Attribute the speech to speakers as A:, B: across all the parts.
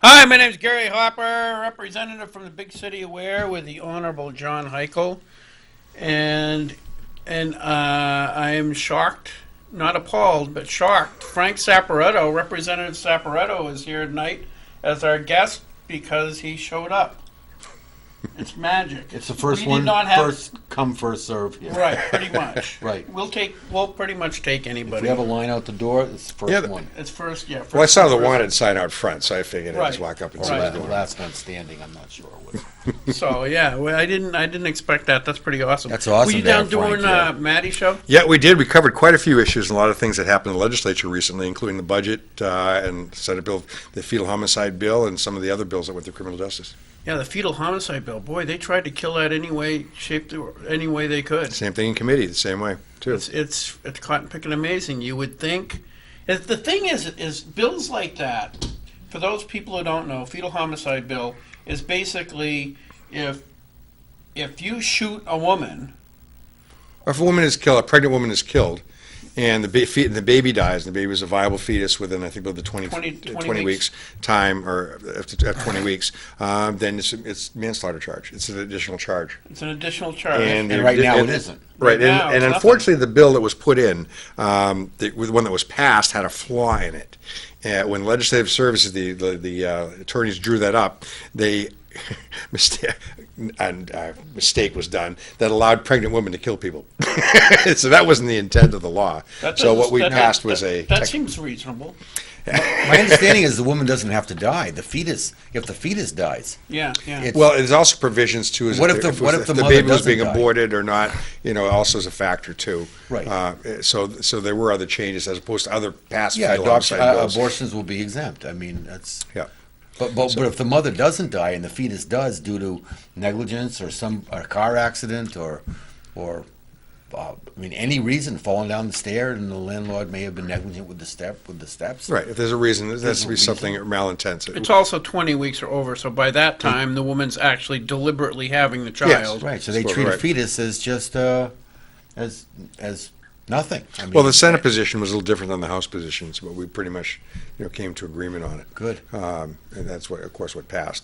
A: Hi, my name is Gary Hopper, representative from the big city of Ware with the Honorable John Heichel, and I am shocked, not appalled, but shocked. Frank Sapareto, Representative Sapareto, is here tonight as our guest because he showed up. It's magic.
B: It's the first
A: We did
B: one,
A: not have-
B: first come, first serve here.
A: Right, pretty much.
B: Right.
A: We'll pretty much take
B: If
A: anybody.
B: we have a line out the door, it's the first
C: Yeah,
B: one.
A: It's first, yeah. First
C: Well, I saw the
A: first.
C: wanted sign out front, so I figured I'd
A: Right.
C: just walk up and
B: Or
C: see what's
B: the
C: going on.
B: last man standing, I'm not sure. What.
A: So yeah, well, I didn't expect that. That's pretty awesome.
B: That's awesome
A: Were you
B: to
A: down
B: have Frank
A: doing
B: here.
A: Maddie's show?
C: Yeah, we did. We covered quite a few issues and a lot of things that happened in the legislature recently, including the budget and Senate bill, the fetal homicide bill, and some of the other bills that went through criminal justice.
A: Yeah, the fetal homicide bill. Boy, they tried to kill that any way, any way they could.
C: Same thing in committee, the same way, too.
A: It's cotton picking amazing. You would think. The thing is bills like that. For those people who don't know, fetal homicide bill is basically if you shoot a woman.
C: Or if a woman is killed, a pregnant woman is killed, and the baby dies, and the baby was a viable fetus within, I think, about the 20 weeks time, or after 20 weeks, then it's manslaughter charge. It's an additional charge.
A: It's an additional charge.
B: And right now it isn't.
C: Right,
A: now,
C: and
A: it's
C: unfortunately, the bill that was put in, the one that was passed, had a flaw in it. When legislative services, the attorneys drew that up, they mistake was done that allowed pregnant women to kill people. So that wasn't the intent of the law. So what we passed was
A: that seems reasonable.
B: My understanding is the woman doesn't have to die. The fetus, if the fetus dies.
A: Yeah.
B: It's-
C: Well, there's also provisions too. Is
B: What
C: if
B: if the mother
C: baby was
B: doesn't
C: being
B: die?
C: aborted or not? Also is a factor too.
B: Right.
C: So there were other changes as opposed to other past
B: Yeah,
C: fetal homicide bills.
B: abortions will be exempt. I mean, that's.
C: Yeah.
B: But if the mother doesn't die and the fetus does due to negligence or a car accident or any reason, falling down the stair, and the landlord may have been negligent with the steps.
C: Right. If there's a reason, there has to be
B: There's no
C: something malintent.
A: It's also 20 weeks or over, so by that time, the woman's actually deliberately having the child.
B: Right. So they
C: That's
B: treat a
C: right.
B: fetus as just as nothing. I mean,
C: Well, the Senate position was a little different than the House positions, but we pretty much came to agreement on it.
B: Good.
C: And that's what, of course, what passed.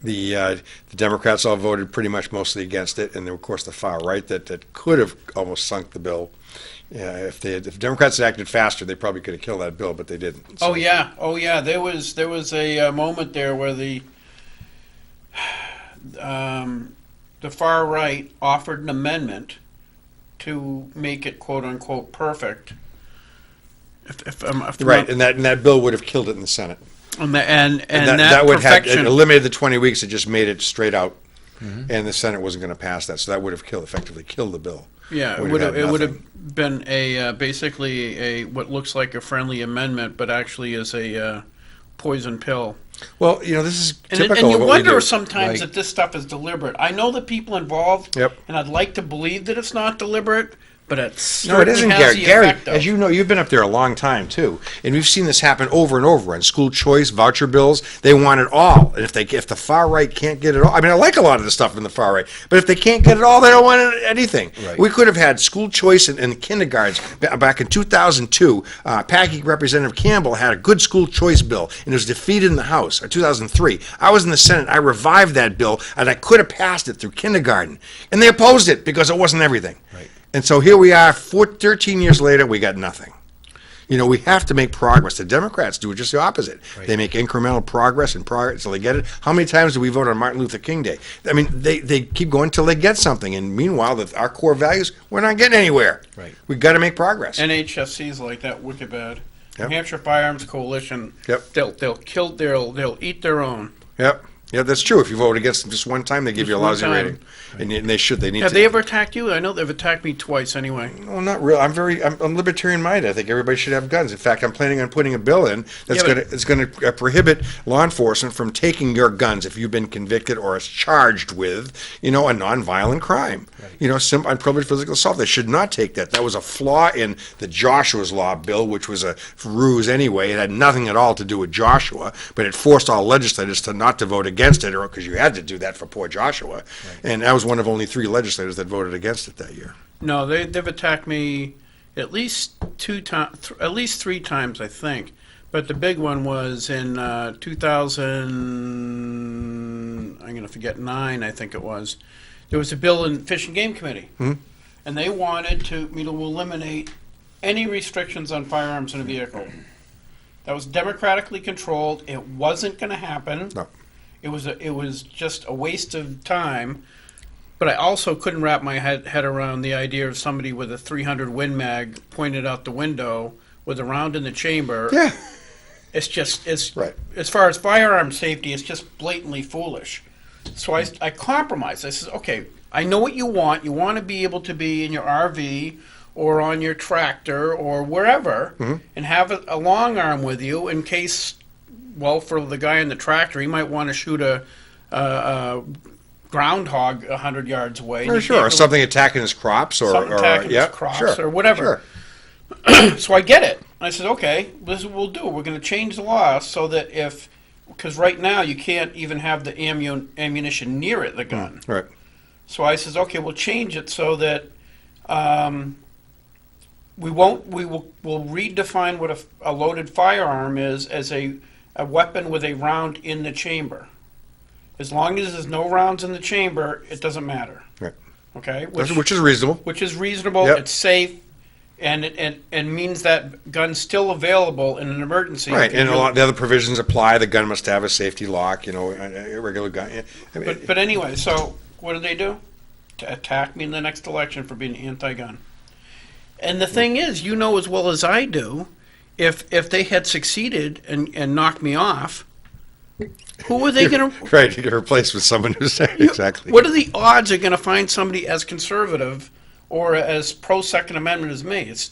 C: The Democrats all voted pretty much mostly against it, and then, of course, the far right that could have almost sunk the bill. If Democrats had acted faster, they probably could have killed that bill, but they didn't. So.
A: Oh yeah. There was a moment there where the far right offered an amendment to make it quote unquote perfect. If
C: Right, and that bill would have killed it in the Senate.
A: and
C: that would have
A: perfection.
C: eliminated the 20 weeks. It just made it straight out, and the Senate wasn't going to pass that, so that would have effectively killed the bill.
A: Yeah,
C: We'd
A: it would
C: have
A: have.
C: had
A: It would
C: nothing.
A: have been basically a what looks like a friendly amendment, but actually is a poison pill.
C: Well, this is
A: And
C: typical
A: you
C: of what we
A: wonder
C: do.
A: sometimes
B: Right.
A: if this stuff is deliberate. I know the people involved,
C: Yep.
A: and I'd like to believe that it's not deliberate, but it
C: No,
A: certainly
C: it isn't,
A: has
C: Gary.
A: the
C: Gary,
A: effect of.
C: as you know, you've been up there a long time too, and we've seen this happen over and over on school choice voucher bills. They want it all, and if the far right can't get it all, I mean, I like a lot of the stuff in the far right, but if they can't get it all, they don't want anything.
B: Right.
C: We could have had school choice in kindergartens back in 2002. Packy Representative Campbell had a good school choice bill, and it was defeated in the House. Or 2003, I was in the Senate. I revived that bill, and I could have passed it through kindergarten, and they opposed it because it wasn't everything.
B: Right.
C: And so here we are, 13 years later, we got nothing. We have to make progress. The Democrats do just the opposite.
B: Right.
C: They make incremental progress until they get it. How many times do we vote on Martin Luther King Day? I mean, they keep going until they get something. And meanwhile, our core values, we're not getting anywhere.
B: Right.
C: We've got to make progress.
A: NHSC's like that wicked bad.
C: Yep.
A: New Hampshire Firearms Coalition.
C: Yep.
A: They'll eat their own.
C: Yep. Yeah, that's true. If you vote against them just one time, they give
A: Just
C: you a
A: one
C: lousy
A: time.
C: rating. And they should. They need
A: Have
C: to.
A: they ever attacked you? I know they've attacked me twice anyway.
C: Well, not really. I'm libertarian-minded. I think everybody should have guns. In fact, I'm planning on putting a bill in that's
A: Yeah, but-
C: going to prohibit law enforcement from taking your guns if you've been convicted or is charged with, a nonviolent crime. Unprivileged physical assault. They should not take that. That was a flaw in the Joshua's Law bill, which was a ruse anyway. It had nothing at all to do with Joshua, but it forced all legislators to not to vote against it, or because you had to do that for poor Joshua. Right. And that was one of only 3 legislators that voted against it that year.
A: No, they've attacked me at least 2 times, at least 3 times, I think. But the big one was in 2000, I'm going to forget, 9, I think it was. There was a bill in Fish and Game Committee. And they wanted me to eliminate any restrictions on firearms in a vehicle. That was democratically controlled. It wasn't going to happen.
C: No.
A: It was just a waste of time. But I also couldn't wrap my head around the idea of somebody with a 300 Win Mag pointed out the window with a round in the chamber.
C: Yeah.
A: It's
C: Right.
A: As far as firearm safety, it's just blatantly foolish. So I compromised. I said, okay, I know what you want. You want to be able to be in your RV or on your tractor or wherever and have a long arm with you in case, well, for the guy in the tractor, he might want to shoot a groundhog 100 yards away.
C: Or something attacking his crops or
A: his crops or whatever.
C: Sure.
A: So I get it. I said, okay, this is what we'll do. We're going to change the law so that because right now you can't even have the ammunition near it, the gun.
C: Right.
A: So I says, okay, we'll change it so that we'll redefine what a loaded firearm is as a weapon with a round in the chamber. As long as there's no rounds in the chamber, it doesn't matter.
C: Right.
A: Okay?
C: Which is reasonable.
A: Which is reasonable,
C: Yep.
A: it's safe, and it means that gun's still available in an emergency.
C: Right, and a lot of the other provisions apply. The gun must have a safety lock, a regular gun. I mean,
A: But anyway, so what did they do? To attack me in the next election for being anti-gun. And the thing is, you know as well as I do, if they had succeeded and knocked me off, who were they going to...
C: Right, you get replaced with someone who's exactly.
A: What are the odds they're going to find somebody as conservative or as pro-Second Amendment as me? It's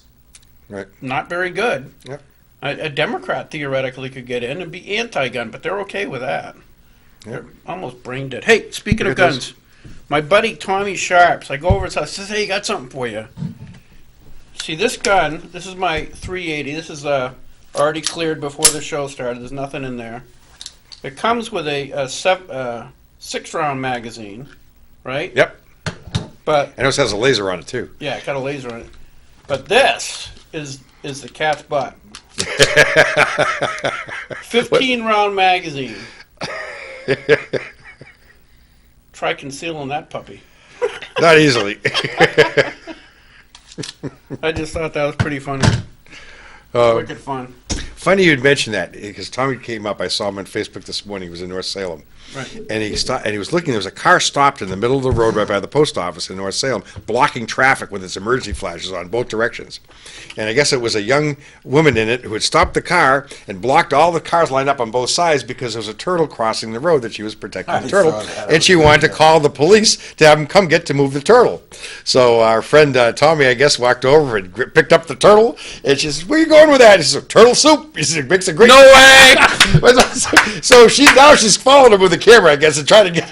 C: Right.
A: not very good.
C: Yep.
A: A Democrat theoretically could get in and be anti-gun, but they're okay with that.
C: Yep.
A: They're almost brain dead. Hey, speaking of
C: Look at
A: guns, my buddy Tommy Sharps, I go over his house, says, hey, got something for you. See, this gun, this is my 380. This is already cleared before the show started. There's nothing in there. It comes with a 6-round magazine, right?
C: Yep.
A: But
C: And it has a laser on it, too.
A: yeah, it got a laser on it. But this is the cat's butt. 15-round magazine. Try concealing that puppy.
C: Not easily.
A: I just thought that was pretty funny. Wicked fun.
C: Funny you'd mention that, because Tommy came up. I saw him on Facebook this morning. He was in North Salem.
A: Right.
C: And he stopped, and he was looking. There was a car stopped in the middle of the road right by the post office in North Salem, blocking traffic with its emergency flashes on both directions. And I guess it was a young woman in it who had stopped the car and blocked all the cars lined up on both sides because there was a turtle crossing the road that she was protecting the turtle, and she wanted to call the police to have them come to move the turtle. So our friend Tommy, I guess, walked over and picked up the turtle, and she says, "Where are you going with that?" He says, "Turtle soup." He says, "It makes a great."
A: No way!
C: So she's following him with the camera, I guess, and trying to get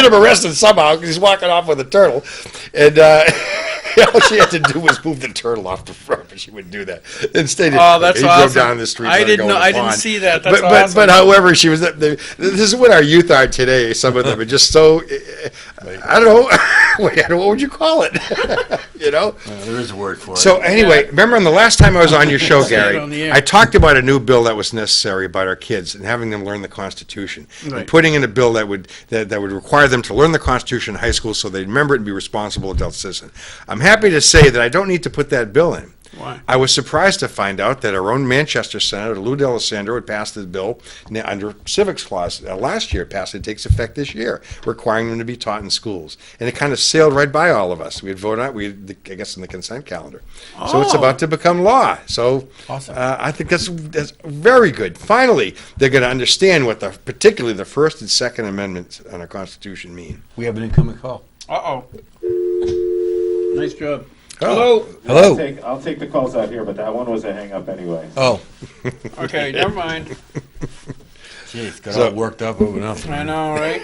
C: him arrested somehow because he's walking off with a turtle, and all she had to do was move the turtle off the front, but she wouldn't do that. Instead, he
A: that's
C: drove
A: awesome.
C: down the street.
A: I didn't know. I didn't see that. That's awesome.
C: But however, she was. This is what our youth are today. Some of them are just so. I don't know. What would you call it?
B: There is a word for it.
C: So anyway, remember on the last time I was on your show,
A: Say it
C: Gary,
A: on the air.
C: I talked about a new bill that was necessary about our kids and having them learn the Constitution,
A: Right.
C: and putting in a bill that would require them to learn the Constitution in high school so they remember it and be responsible adult citizen. I'm happy to say that I don't need to put that bill in.
A: Why?
C: I was surprised to find out that our own Manchester Senator Lou D'Alessandro had passed the bill under civics clause last year. It passed. It takes effect this year, requiring them to be taught in schools. And it kind of sailed right by all of us. We had voted on it, I guess, in the consent calendar. So it's about to become law. So
B: Awesome.
C: I think that's very good. Finally, they're going to understand what particularly the First and Second Amendments on our Constitution mean.
B: We have an incoming call.
A: Uh-oh. Nice job.
C: Oh.
A: Hello.
B: Hello.
D: I'll take the calls out here, but that one was a hang up anyway.
B: Oh,
A: Okay, never mind.
B: jeez, got
C: So-
B: all worked up over nothing.
A: I know, right?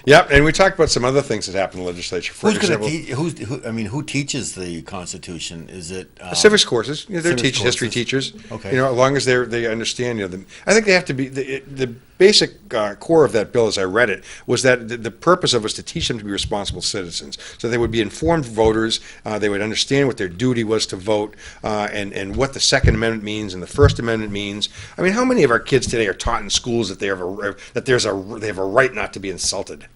C: Yep, and we talked about some other things that happened in the legislature. For
B: Who's going to
C: example,
B: teach? Who teaches the Constitution? Is it
C: civics courses? They're
B: civics
C: history
B: courses.
C: teachers.
B: Okay.
C: As long as they understand. I think they have to be the basic core of that bill, as I read it, was that the purpose of was to teach them to be responsible citizens. So they would be informed voters. They would understand what their duty was to vote, and what the Second Amendment means and the First Amendment means. I mean, how many of our kids today are taught in schools that they have a right not to be insulted?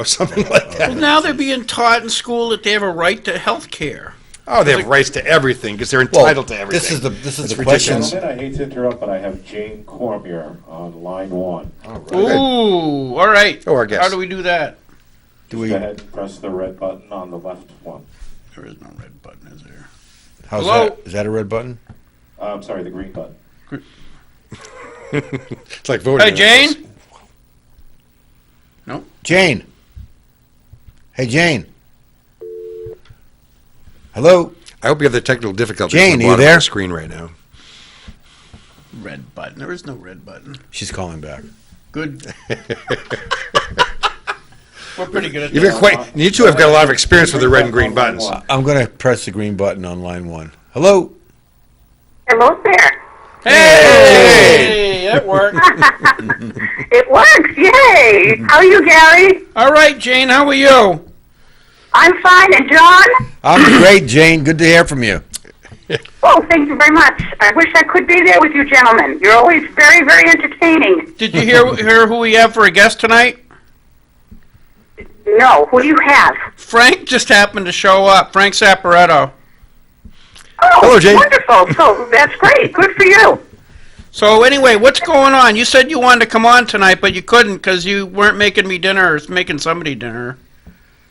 C: Something like that.
A: Well, now they're being taught in school that they have a right to health care.
C: Oh, they have rights to everything because they're entitled to everything.
B: This is
C: It's
B: the question.
D: Gentlemen, I hate to interrupt, but I have Jane Cormier on line 1.
A: Ooh, all right.
C: Oh, our guest.
A: How do we do that?
B: Do
D: Go
B: we?
D: ahead and press the red button on the left one.
A: There is no red button, is there?
B: How's
A: Hello?
B: that? Is that a red button?
D: I'm sorry, the green button.
C: It's like voting.
A: Hey, Jane? No?
B: Jane. Hey, Jane. Hello.
C: I hope you have the technical difficulties
B: Jane,
C: on the
B: are you
C: bottom of
B: there?
C: the screen right now.
A: Red button. There is no red button.
B: She's calling back.
A: Good. We're pretty good at
C: You've
A: that.
C: got you two have got a lot of experience with the red and green buttons.
B: I'm going to press the green button on line 1. Hello.
E: Hello there.
A: Hey! That worked.
E: It works, yay! How are you, Gary?
A: All right, Jane, how are you?
E: I'm fine, and John?
B: I'm great, Jane. Good to hear from you.
E: Oh, thank you very much. I wish I could be there with you gentlemen. You're always very, very entertaining.
A: Did you hear who we have for a guest tonight?
E: No, who do you have?
A: Frank just happened to show up. Frank Sapareto.
E: Oh,
C: Hello, Jane.
E: wonderful. So that's great. Good for you.
A: So anyway, what's going on? You said you wanted to come on tonight, but you couldn't because you weren't making me dinner or making somebody dinner.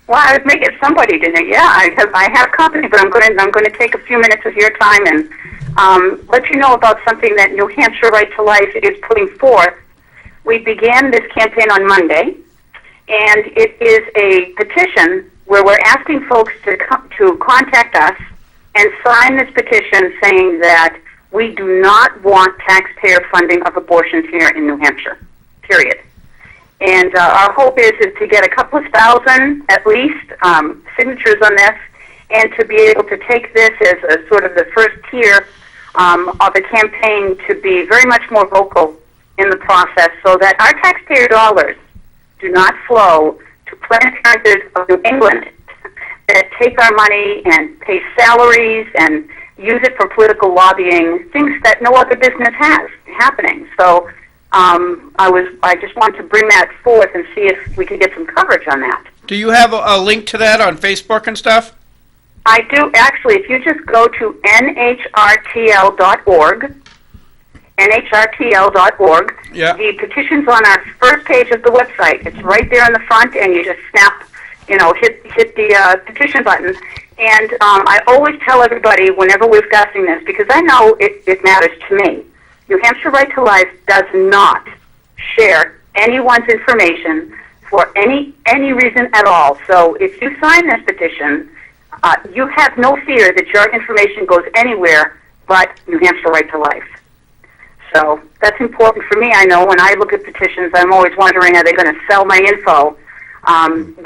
E: Well, I was making somebody dinner. Yeah, I have company, but I'm going to take a few minutes of your time and let you know about something that New Hampshire Right to Life is putting forth. We began this campaign on Monday, and it is a petition where we're asking folks to contact us and sign this petition saying that we do not want taxpayer funding of abortions here in New Hampshire, period. And our hope is to get a couple of thousand, at least, signatures on this, and to be able to take this as a sort of the first tier of a campaign to be very much more vocal in the process so that our taxpayer dollars do not flow to Planned Parenthood of New England that take our money and pay salaries and use it for political lobbying, things that no other business has happening. So I just want to bring that forth and see if we can get some coverage on that.
A: Do you have a link to that on Facebook and stuff?
E: I do, actually. If you just go to nhrtl.org, nhrtl.org,
A: Yeah.
E: the petition's on our first page of the website. It's right there in the front, and you just hit the petition button. And I always tell everybody whenever we're discussing this, because I know it matters to me. New Hampshire Right to Life does not share anyone's information for any reason at all. So if you sign this petition, you have no fear that your information goes anywhere but New Hampshire Right to Life. So that's important for me. I know when I look at petitions, I'm always wondering, are they going to sell my info?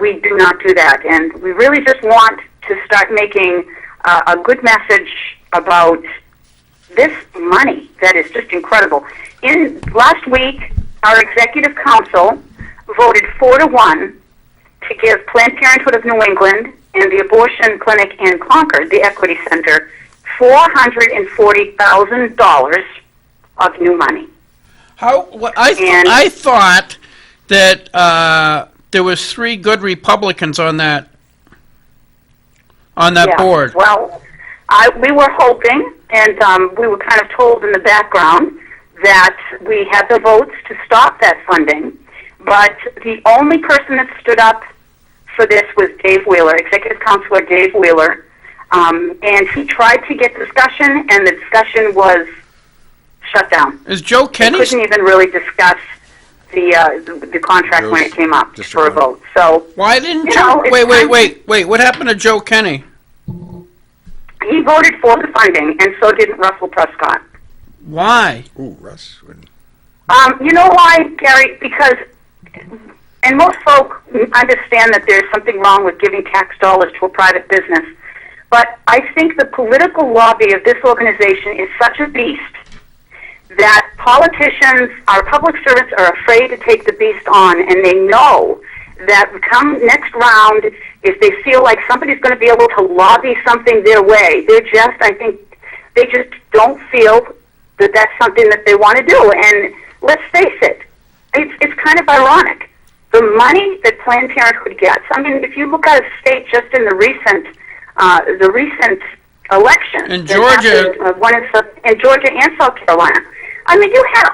E: We do not do that. And we really just want to start making a good message about this money that is just incredible. Last week, our executive council voted 4-1 to give Planned Parenthood of New England and the abortion clinic in Concord, the Equity Center, $440,000 of new money.
A: I thought that there was 3 good Republicans on that board.
E: Well, we were hoping, and we were kind of told in the background that we had the votes to stop that funding, but the only person that stood up for this was Dave Wheeler, Executive Councilor Dave Wheeler, and he tried to get discussion, and the discussion was shut down.
A: Is Joe Kenny?
E: We couldn't even really discuss the contract when it came up for a vote. So
A: Why didn't
E: you
A: Joe?
E: know, it's
A: Wait! What happened to Joe Kenny?
E: he voted for the funding, and so did Russell Prescott.
A: Why?
C: Ooh, Russ.
E: You know why, Gary? Because, and most folk understand that there's something wrong with giving tax dollars to a private business, but I think the political lobby of this organization is such a beast that politicians, our public servants are afraid to take the beast on, and they know that come next round, if they feel like somebody's going to be able to lobby something their way, I think, they just don't feel that that's something that they want to do. And let's face it, it's kind of ironic. The money that Planned Parenthood gets, I mean, if you look at a state just in the recent election,
A: in Georgia,
E: in Georgia and South Carolina, I mean, you had,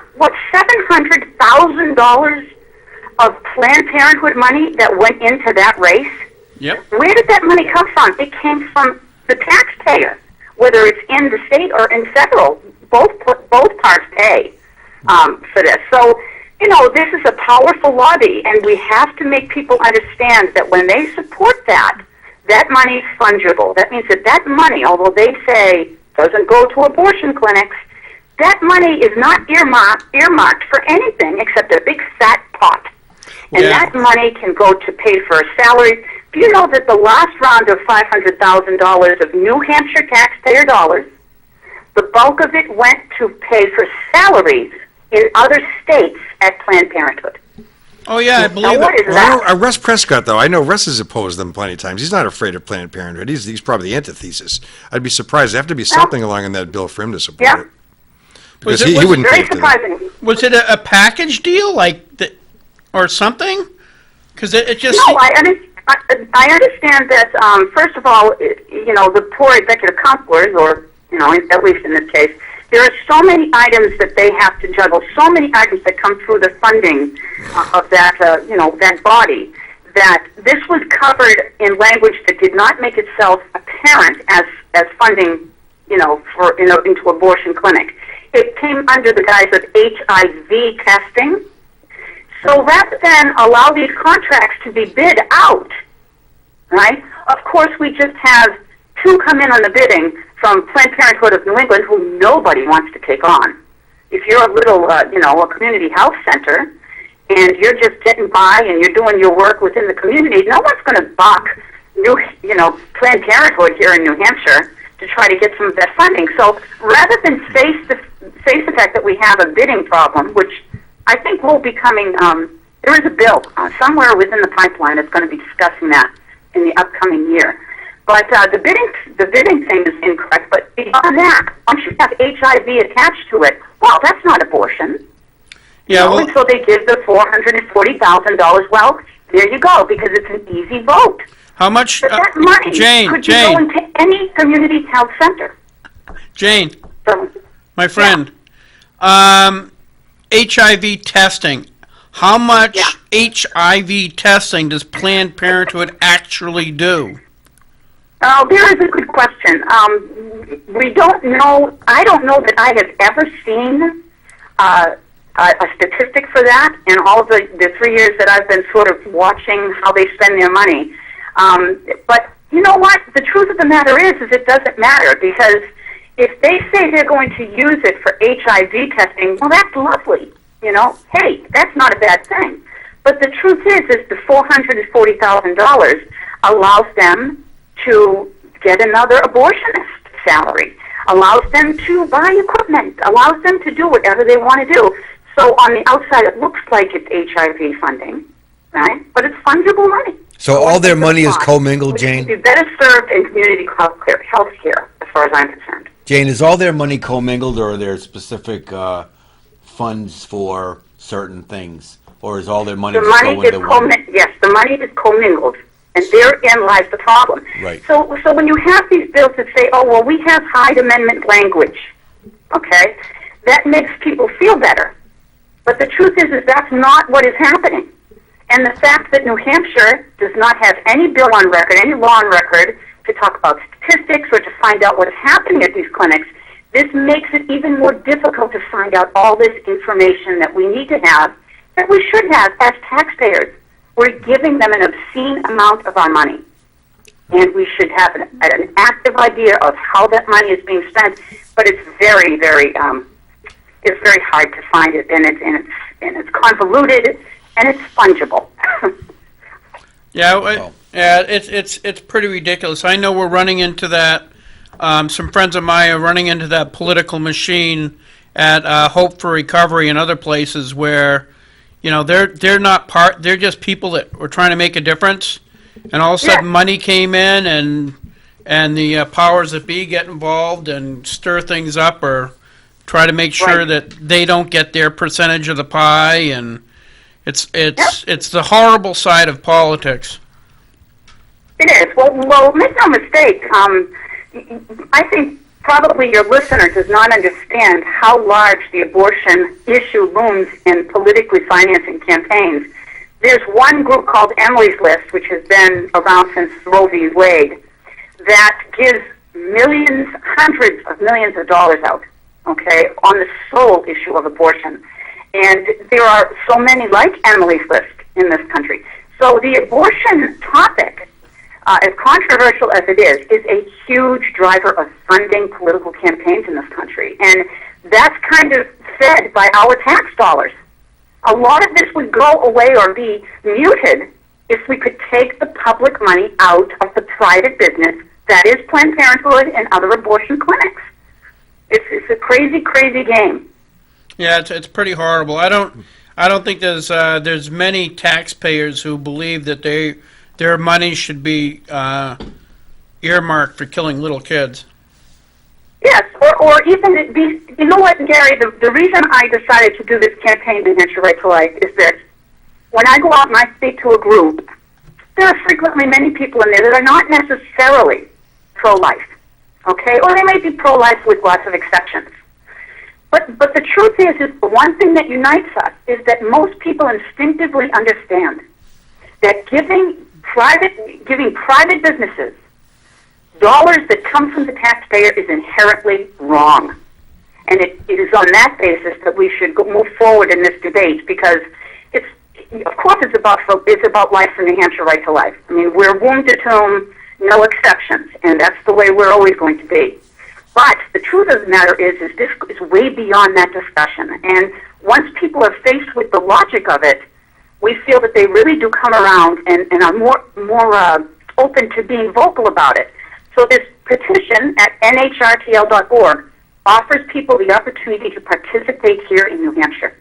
E: $700,000 of Planned Parenthood money that went into that race?
A: Yep.
E: Where did that money come from? It came from the taxpayer, whether it's in the state or in federal. Both parts pay for this. So, this is a powerful lobby, and we have to make people understand that when they support that money is fungible. That means that money, although they say doesn't go to abortion clinics, that money is not earmarked for anything except a big fat pot. And that money can go to pay for a salary. Do you know that the last round of $500,000 of New Hampshire taxpayer dollars, the bulk of it went to pay for salaries in other states at Planned Parenthood?
A: Oh, yeah, I believe
E: what
A: it.
E: is that?
C: Russ Prescott, though, I know Russ has opposed them plenty of times. He's not afraid of Planned Parenthood. He's probably the antithesis. I'd be surprised. There have to be something along in that bill for him to support it. Because he wouldn't
E: Very
C: pay for that.
E: surprising.
A: Was it a package deal, or something? Because it just...
E: No, I understand that, first of all, the poor executive counselors, or, at least in this case, there are so many items that they have to juggle, so many items that come through the funding of that, that body, that this was covered in language that did not make itself apparent as funding, into abortion clinic. It came under the guise of HIV testing. So rather than allow these contracts to be bid out, right, of course we just have two come in on the bidding from Planned Parenthood of New England who nobody wants to take on. If you're a little, a community health center, and you're just getting by and you're doing your work within the community, no one's going to buck Planned Parenthood here in New Hampshire to try to get some of that funding. So rather than face the fact that we have a bidding problem, which I think will be coming, there is a bill somewhere within the pipeline that's going to be discussing that in the upcoming year. But the bidding thing is incorrect. But beyond that, once you have HIV attached to it, well, that's not abortion.
A: Yeah, well,
E: and so they give the $440,000. Well, there you go, because it's an easy vote.
A: how much...
E: But that money could go into any community health center.
A: Jane,
E: So,
A: my friend, HIV testing. How much HIV testing does Planned Parenthood actually do?
E: there is a good question. We don't know. I don't know that I have ever seen a statistic for that in all the 3 years that I've been sort of watching how they spend their money. But you know what? The truth of the matter is it doesn't matter, because if they say they're going to use it for HIV testing, well, that's lovely. Hey, that's not a bad thing. But the truth is the $440,000 allows them to get another abortionist salary, allows them to buy equipment, allows them to do whatever they want to do. So on the outside, it looks like it's HIV funding, right? But it's fungible money.
B: So all their money is commingled, Jane?
E: Would be better served in community health care, as far as I'm concerned.
B: Jane, is all their money commingled, or are there specific funds for certain things? Or is all their money
E: The
B: just
E: money
B: go
E: is
B: into one?
E: yes, the money is commingled, and therein lies the problem.
B: Right.
E: So when you have these bills that say, oh, well, we have Hyde Amendment language, okay, that makes people feel better. But the truth is that's not what is happening. And the fact that New Hampshire does not have any bill on record, any law on record, to talk about statistics or to find out what is happening at these clinics, this makes it even more difficult to find out all this information that we need to have, that we should have as taxpayers. We're giving them an obscene amount of our money. And we should have an active idea of how that money is being spent. But it's very, very, it's very hard to find it, and it's convoluted, and it's fungible.
A: It's pretty ridiculous. I know we're running into that. Some friends of mine are running into that political machine, at Hope for Recovery and other places where, they're not they're just people that were trying to make a difference, and all of a sudden money came in, and the powers that be get involved and stir things up or try to make sure that they don't get their percentage of the pie, and it's the horrible side of politics.
E: It is. Well, make no mistake. I think probably your listener does not understand how large the abortion issue looms in politically financing campaigns. There's one group called Emily's List, which has been around since Roe v. Wade, that gives millions, hundreds of millions of dollars out, okay, on the sole issue of abortion. And there are so many like Emily's List in this country. So the abortion topic, as controversial as it is a huge driver of funding political campaigns in this country. And that's kind of fed by our tax dollars. A lot of this would go away or be muted if we could take the public money out of the private business that is Planned Parenthood and other abortion clinics. It's a crazy, crazy game.
A: Yeah, it's pretty horrible. I don't think there's many taxpayers who believe that their money should be earmarked for killing little kids.
E: Yes, or even, you know what, Gary, the reason I decided to do this campaign to enhance your right to life is that when I go out and I speak to a group, there are frequently many people in there that are not necessarily pro-life, okay? Or they may be pro-life with lots of exceptions. But the truth is the one thing that unites us is that most people instinctively understand that giving private businesses dollars that come from the taxpayer is inherently wrong. And it is on that basis that we should move forward in this debate, because of course it's about life and New Hampshire right to life. I mean, we're womb to tomb, no exceptions, and that's the way we're always going to be. But the truth of the matter is this is way beyond that discussion. And once people are faced with the logic of it, we feel that they really do come around and are more open to being vocal about it. So this petition at nhrtl.org offers people the opportunity to participate here in New Hampshire.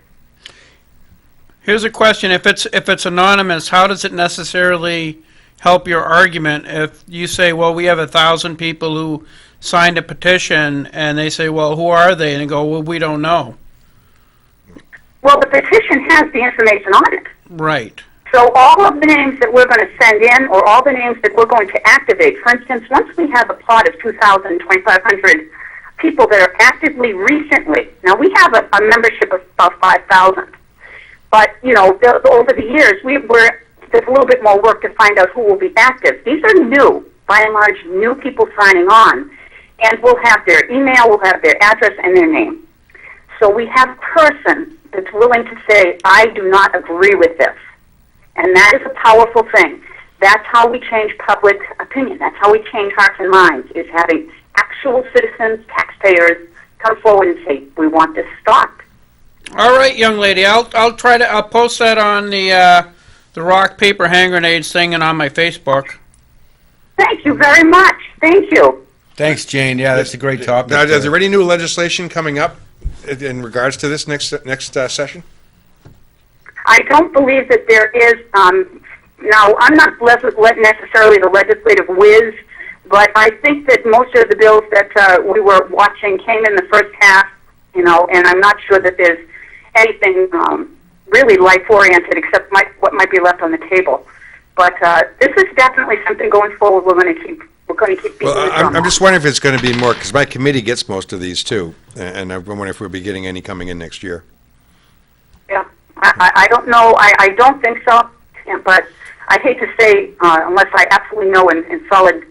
A: Here's a question: if it's anonymous, how does it necessarily help your argument? If you say, well, we have 1,000 people who signed a petition, and they say, well, who are they? And they go, well, we don't know.
E: Well, the petition has the information on it.
A: Right.
E: So all of the names that we're going to send in, or all the names that we're going to activate, for instance, once we have a pot of 2,000, 2,500 people that are actively recently, now we have a membership of about 5,000, but, over the years, there's a little bit more work to find out who will be active. These are new, by and large, new people signing on, and we'll have their email, we'll have their address, and their name. So we have a person that's willing to say, I do not agree with this. And that is a powerful thing. That's how we change public opinion. That's how we change hearts and minds, is having actual citizens, taxpayers, come forward and say, we want this stopped.
A: All right, young lady. I'll post that on the rock, paper, hand grenades thing and on my Facebook.
E: Thank you very much. Thank you.
B: Thanks, Jane. Yeah, that's a great topic.
C: Now, is there any new legislation coming up in regards to this next session?
E: I don't believe that there is. Now, I'm not necessarily the legislative whiz, but I think that most of the bills that we were watching came in the first half, and I'm not sure that there's anything really life-oriented except what might be left on the table. But this is definitely something going forward we're going to keep beating the drum.
C: I'm just wondering if it's going to be more, because my committee gets most of these too, and I'm wondering if we'll be getting any coming in next year.
E: Yeah. I don't know. I don't think so, but I hate to say unless I absolutely know in solid,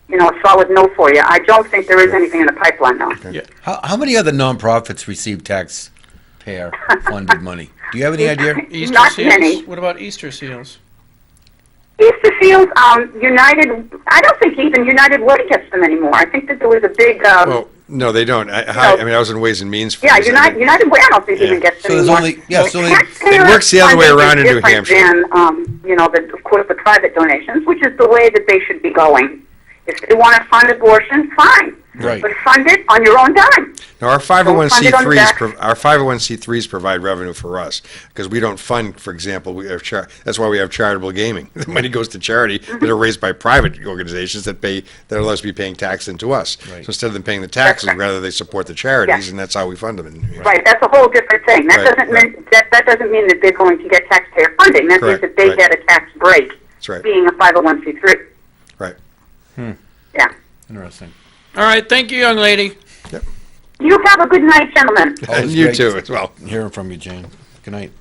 E: a solid no for you. I don't think there is anything in the pipeline now.
B: Okay. Yeah. How many other nonprofits receive taxpayer-funded money? Do you have any idea?
A: Easter
E: Not
A: seals?
E: many.
A: What about Easter seals?
E: Easter seals, United. I don't think even United Way gets them anymore. I think that there was a big.
C: No, they don't. I was in Ways and Means. For
E: yeah,
C: this.
E: United Way, I don't think even gets them anymore.
C: It works the other way around in New Hampshire.
E: Than, of course, the private donations, which is the way that they should be going. If they want to fund abortion, fine.
B: Right.
E: But fund it on your own dime.
C: Now, our
E: Don't fund it on the back.
C: 501c3s provide revenue for us because we don't fund, for example, that's why we have charitable gaming. The money goes to charity that are raised by private organizations that allow us to be paying tax into us.
B: Right.
C: So instead of them paying the taxes,
E: That's right.
C: rather they support the charities,
E: Yeah.
C: and that's how we fund them.
E: Right, that's a whole different thing. That
C: Right,
E: doesn't
C: right.
E: mean that doesn't mean that they're going to get taxpayer funding. That
C: Correct,
E: means that they
C: right.
E: get a tax break.
C: That's right.
E: Being a 501c3.
C: Right.
E: Yeah.
B: Interesting.
A: All right, thank you, young lady.
E: You have a good night, gentlemen.
C: And
B: Always
C: you
B: great
C: too, as well.
B: Hearing from you, Jane. Good night.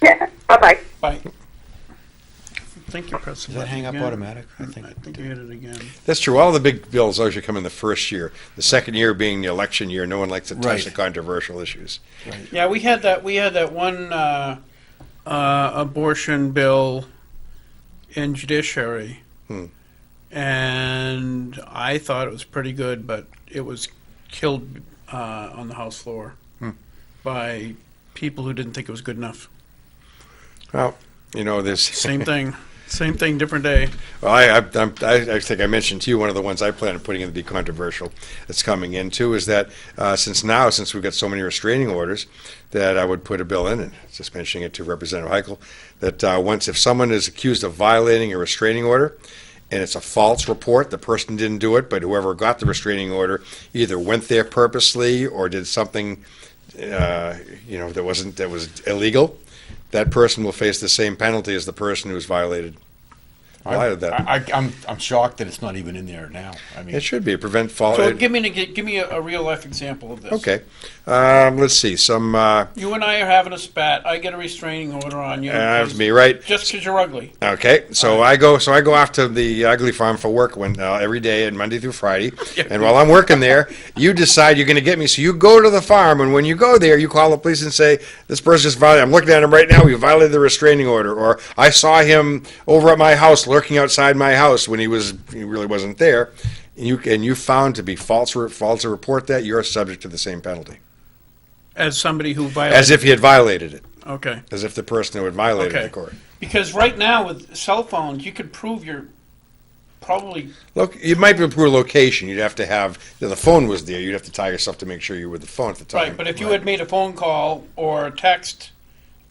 E: Yeah. Bye-bye.
A: Bye. I think you pressed the
B: Does that
A: button
B: hang up
A: again.
B: automatic? I think.
A: I think you hit it again.
C: That's true. All the big bills always come in the first year. The second year being the election year, no one likes to touch
B: Right.
C: the controversial issues.
A: Yeah, we had that. We had that one abortion bill in judiciary, and I thought it was pretty good, but it was killed on the House floor by people who didn't think it was good enough.
C: Well, there's
A: Same thing. Same thing, different day.
C: Well, I think I mentioned to you one of the ones I plan on putting in to be controversial that's coming in too is that since we've got so many restraining orders, that I would put a bill in, and just mentioning it to Representative Heichel, that if someone is accused of violating a restraining order, and it's a false report, the person didn't do it, but whoever got the restraining order either went there purposely or did something, that was illegal, that person will face the same penalty as the person who's violated that.
B: I'm shocked that it's not even in there now. I mean,
C: It should be prevent false.
A: So give me a real life example of this.
C: Okay, let's see.
A: You and I are having a spat. I get a restraining order on you.
C: That's me, right?
A: Just because you're ugly.
C: Okay, so I go off to the ugly farm for work every day and Monday through Friday, and while I'm working there, you decide you're going to get me. So you go to the farm, and when you go there, you call the police and say, "This person just violated. I'm looking at him right now. He violated the restraining order," or "I saw him over at my house lurking outside my house when he really wasn't there." And you found to be false to report that, you're subject to the same penalty
A: As somebody who violated.
C: as if he had violated it,
A: Okay.
C: as if the person who had violated
A: Okay.
C: the court.
A: Because right now with cell phones, you could prove you're probably.
C: Look, you might be able to prove location. You'd have to have the phone was there. You'd have to tie yourself to make sure you were with the phone at the time.
A: Right, but if you had made a phone call or a text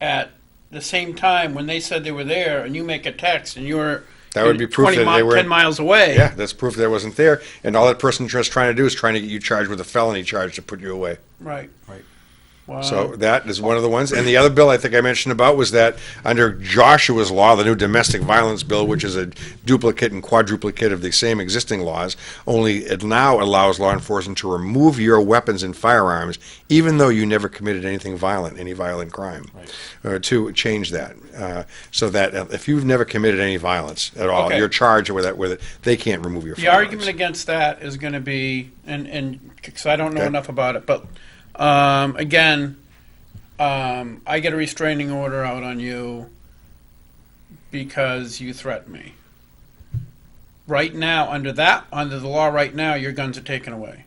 A: at the same time when they said they were there, and you make a text and you're
C: That would be proof that they were
A: 10 miles away.
C: Yeah, that's proof that it wasn't there. And all that person just trying to do is trying to get you charged with a felony charge to put you away.
A: Right.
B: Right.
A: Wow.
C: So that is one of the ones. And the other bill I think I mentioned about was that under Joshua's law, the new domestic violence bill, which is a duplicate and quadruplicate of the same existing laws, only it now allows law enforcement to remove your weapons and firearms, even though you never committed anything violent, any violent crime, to change that. So that if you've never committed any violence at all,
A: Okay.
C: you're charged with it, they can't remove your
A: the
C: firearms.
A: argument against that is going to be, and because I don't know
C: Okay.
A: enough about it, but again, I get a restraining order out on you because you threatened me. Right now, under the law right now, your guns are taken away.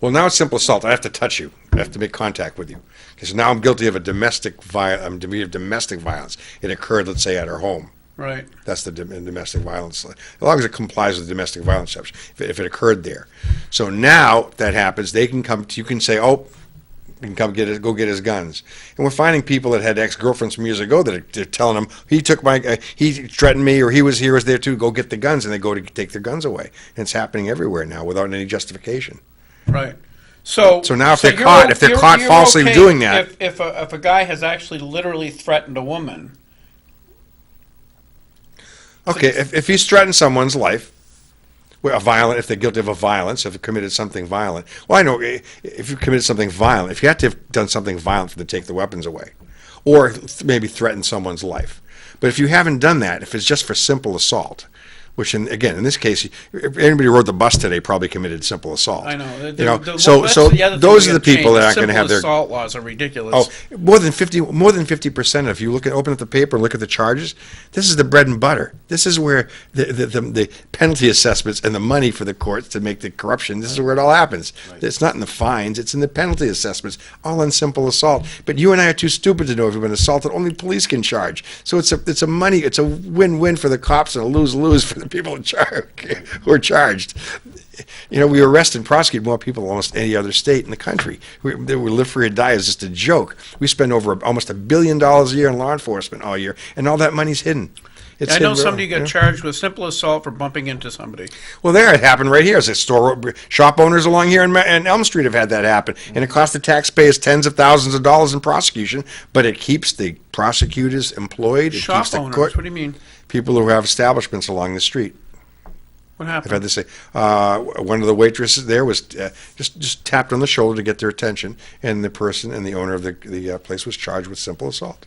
C: Well, now it's simple assault. I have to touch you. I have to make contact with you. Because now I'm guilty of a domestic violence. It occurred, let's say, at our home.
A: Right.
C: That's the domestic violence. As long as it complies with the domestic violence exception, if it occurred there. So now that happens, they can come. You can say, "Oh, you can come go get his guns." And we're finding people that had ex-girlfriends from years ago that are telling them, "He took he threatened me, or he was there too. Go get the guns," and they go to take their guns away. And it's happening everywhere now without any justification.
A: Right. So
C: now if they're
A: you're
C: caught- if they're
A: you're-
C: caught
A: you're
C: falsely
A: okay
C: doing that-
A: if a guy has actually literally threatened a woman.
C: Okay, if he's threatened someone's life, if they're guilty of a violence, if they committed something violent. Well, I know if you committed something violent, if you had to have done something violent for them to take the weapons away, or maybe threaten someone's life. But if you haven't done that, if it's just for simple assault, which in this case, anybody who rode the bus today probably committed simple assault.
A: I know.
C: So
A: That's the other thing
C: those
A: we
C: are the
A: gotta
C: people
A: change.
C: that aren't going to have their.
A: Simple assault laws are ridiculous.
C: Oh, more than 50%. If you open up the paper and look at the charges, this is the bread and butter. This is where the penalty assessments and the money for the courts to make the corruption. This is where it all happens. Right. It's not in the fines; it's in the penalty assessments, all on simple assault. But you and I are too stupid to know if you've been assaulted. Only police can charge. So it's a win-win for the cops and a lose-lose for the people who are charged. You know, we arrest and prosecute more people than almost any other state in the country. We live free or die is just a joke. We spend over almost $1 billion a year in law enforcement all year, and all that money's hidden. It's
A: I know
C: hidden,
A: somebody
C: you
A: got charged with simple assault for bumping into somebody.
C: Well, there it happened right here. As shop owners along here in Elm Street have had that happen, and it costs the taxpayers tens of thousands of dollars in prosecution. But it keeps the prosecutors employed. It
A: Shop
C: keeps the
A: owners, what do you mean?
C: people who have establishments along the street.
A: What
C: I've
A: happened?
C: had to say, one of the waitresses there was just tapped on the shoulder to get their attention, and the person and the owner of the place was charged with simple assault.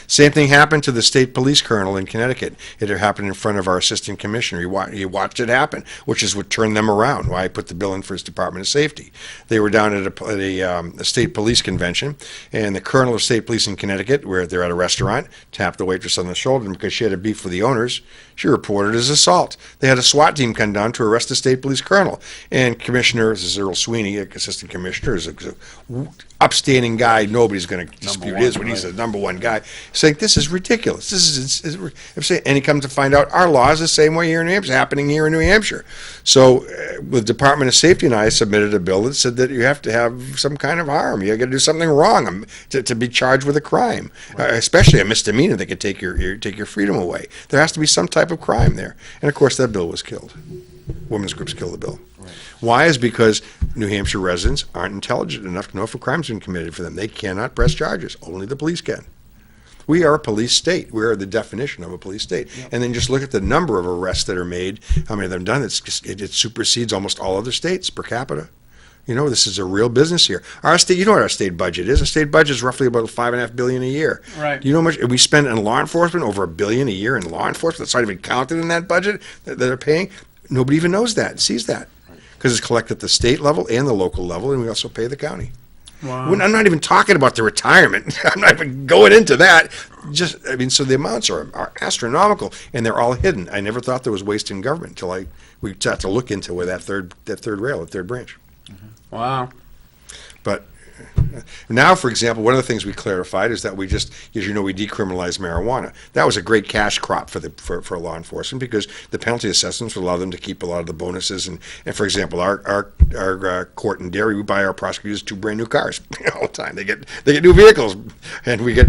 C: Same thing happened to the state police colonel in Connecticut. It had happened in front of our assistant commissioner. He watched it happen, which is what turned them around, why I put the bill in for his Department of Safety. They were down at a state police convention, and the colonel of state police in Connecticut, where they're at a restaurant, tapped the waitress on the shoulder, and because she had a beef with the owners, she reported it as assault. They had a SWAT team come down to arrest the state police colonel. And Commissioner, this is Earl Sweeney, assistant commissioner, is a upstanding guy. Nobody's going to dispute his when he's the number one guy. Saying this is ridiculous. And he comes to find out our law is the same way here in New Hampshire, happening here in New Hampshire. So the Department of Safety and I submitted a bill that said that you have to have some kind of harm. You got to do something wrong to be charged with a crime, especially a misdemeanor that could take your freedom away. There has to be some type of crime there. And of course, that bill was killed. Women's groups killed the bill. Right. Why? Is because New Hampshire residents aren't intelligent enough to know if a crime's been committed for them. They cannot press charges. Only the police can. We are a police state. We are the definition of a police state. Yep. And then just look at the number of arrests that are made, how many of them done. It supersedes almost all other states per capita. You know, this is a real business here. Our state, you know what our state budget is? Our state budget is roughly about $5.5 billion a year.
A: Right.
C: You know how much we spend in law enforcement? Over $1 billion a year in law enforcement. That's not even counted in that budget that they're paying. Nobody even knows that, sees that, because it's collected at the state level and the local level, and we also pay the county.
A: Wow.
C: I'm not even talking about the retirement. I'm not even going into that. So the amounts are astronomical, and they're all hidden. I never thought there was waste in government until we had to look into where that third branch.
A: Mm-hmm. Wow.
C: But now, for example, one of the things we clarified is that we just, as you know, we decriminalized marijuana. That was a great cash crop for law enforcement because the penalty assessments would allow them to keep a lot of the bonuses. And for example, our court in Derry, we buy our prosecutors 2 brand new cars all the time. They get new vehicles, and we get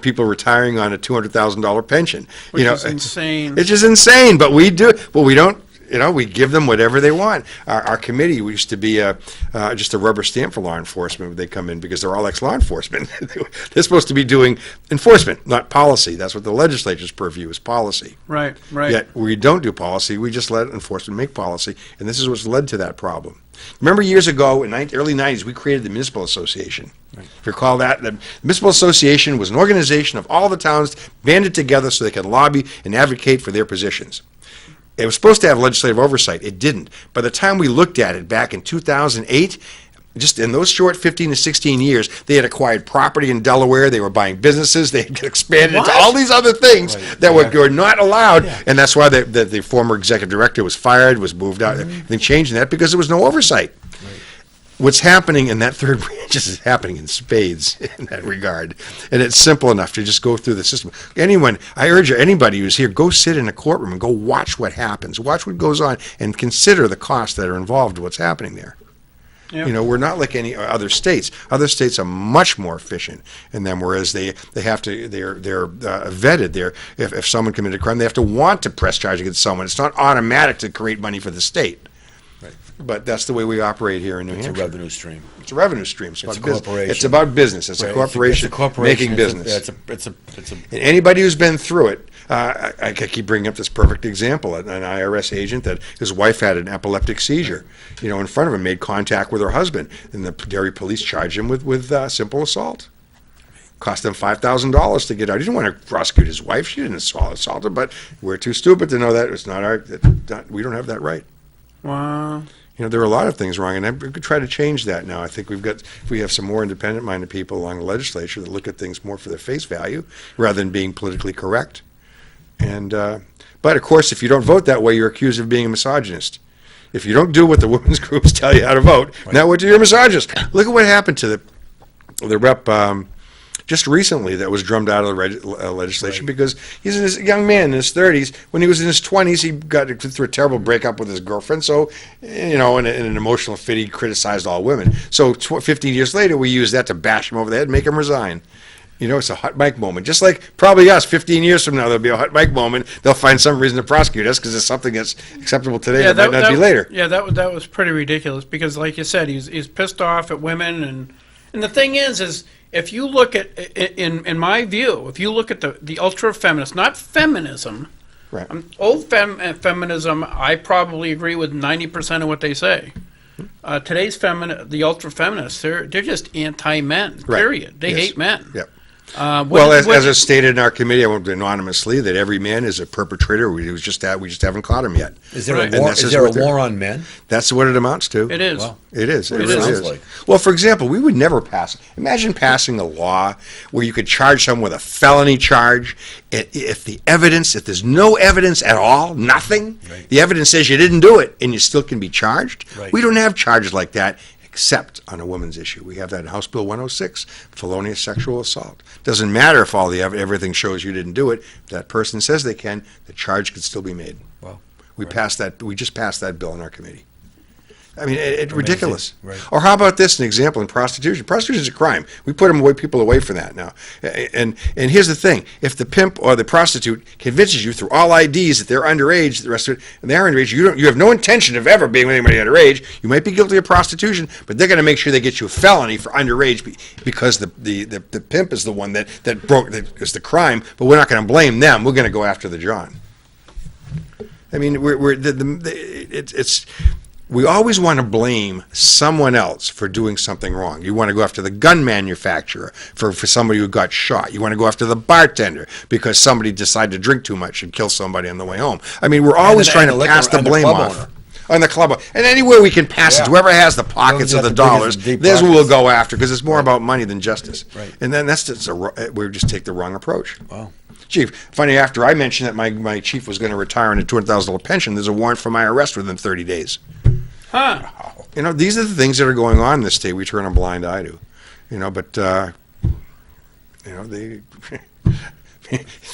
C: people retiring on a $200,000 pension.
A: Which is insane.
C: It's just insane, but we do. But we don't. You know, we give them whatever they want. Our committee used to be just a rubber stamp for law enforcement when they come in because they're all ex-law enforcement. They're supposed to be doing enforcement, not policy. That's what the legislature's purview is, policy.
A: Right.
C: Yet we don't do policy. We just let enforcement make policy, and this is what's led to that problem. Remember years ago, in the early 90s, we created the Municipal Association. Right. If you recall that, the Municipal Association was an organization of all the towns banded together so they could lobby and advocate for their positions. It was supposed to have legislative oversight. It didn't. By the time we looked at it back in 2008, just in those short 15 to 16 years, they had acquired property in Delaware. They were buying businesses. They had expanded into all these other things that were not allowed. Yeah. And that's why the former executive director was fired, was moved out. Mm-hmm. They changed that because there was no oversight. Right. What's happening in that third branch is happening in spades in that regard. And it's simple enough to just go through the system. I urge anybody who's here, go sit in a courtroom and go watch what happens. Watch what goes on and consider the costs that are involved with what's happening there. Yep. You know, we're not like any other states. Other states are much more efficient in them, whereas they're vetted. If someone committed a crime, they have to want to press charge against someone. It's not automatic to create money for the state. But that's the way we operate here in New Hampshire.
B: It's a revenue stream.
C: It's a revenue stream. It's
B: a corporation.
C: It's about business. It's a corporation making business.
B: It's a.
C: And anybody who's been through it, I keep bringing up this perfect example. An IRS agent that his wife had an epileptic seizure, in front of him, made contact with her husband, and the Derry police charged him with simple assault. Cost him $5,000 to get out. He didn't want to prosecute his wife. She didn't assault her, but we're too stupid to know that it's not we don't have that right.
A: Wow.
C: There are a lot of things wrong, and we could try to change that now. I think we have some more independent-minded people along the legislature that look at things more for their face value rather than being politically correct. And but of course, if you don't vote that way, you're accused of being a misogynist. If you don't do what the women's groups tell you how to vote, now what do you're a misogynist? Look at what happened to the rep just recently that was drummed out of the legislation because he's a young man in his 30s. When he was in his 20s, he got through a terrible breakup with his girlfriend. So, in an emotional fit, he criticized all women. So 15 years later, we use that to bash him over the head and make him resign. It's a hot mic moment. Just like probably us, 15 years from now, there'll be a hot mic moment. They'll find some reason to prosecute us because it's something that's acceptable today that might not be later.
A: Yeah, that was pretty ridiculous because, like you said, he's pissed off at women, and the thing is if you look at, in my view, if you look at the ultra feminist, not feminism,
C: right?
A: Old feminism, I probably agree with 90% of what they say. Today's the ultra feminists, they're just anti-men. Period.
C: Right.
A: They hate men.
C: Yep. As is stated in our committee, I won't anonymously, that every man is a perpetrator. We just haven't caught him yet.
B: Is there a war on men?
C: That's what it amounts to.
A: It is.
B: Wow.
C: It is. It really
B: sounds
C: is.
B: like.
C: Well, for example, we would never imagine passing a law where you could charge someone with a felony charge if there's no evidence at all, nothing,
B: right.
C: The evidence says you didn't do it and you still can be charged.
B: Right.
C: We don't have charges like that. Except on a woman's issue. We have that in House Bill 106, felonious sexual assault. Doesn't matter if everything shows you didn't do it. If that person says they can, the charge could still be made.
B: Wow.
C: We just passed that bill in our committee. I mean, it's ridiculous.
B: Right.
C: Or how about this, an example in prostitution? Prostitution is a crime. We put people away from that now. And here's the thing. If the pimp or the prostitute convinces you through all IDs that they're underage, the rest of it, and they are underage, you have no intention of ever being with anybody underage, you might be guilty of prostitution, but they're going to make sure they get you a felony for underage because the pimp is the one that is the crime, but we're not going to blame them. We're going to go after the John. I mean, we always want to blame someone else for doing something wrong. You want to go after the gun manufacturer for somebody who got shot. You want to go after the bartender because somebody decided to drink too much and kill somebody on the way home. I mean, we're always trying to pass the blame off. On the club, and anywhere we can pass it, whoever has the pockets of the dollars, there's what we'll go after because it's more about money than justice.
B: Right.
C: And then we just take the wrong approach.
B: Wow.
C: Chief, funny, after I mentioned that my chief was going to retire on a $200,000 pension, there's a warrant for my arrest within 30 days.
A: Huh.
C: These are the things that are going on in this state we turn a blind eye to. They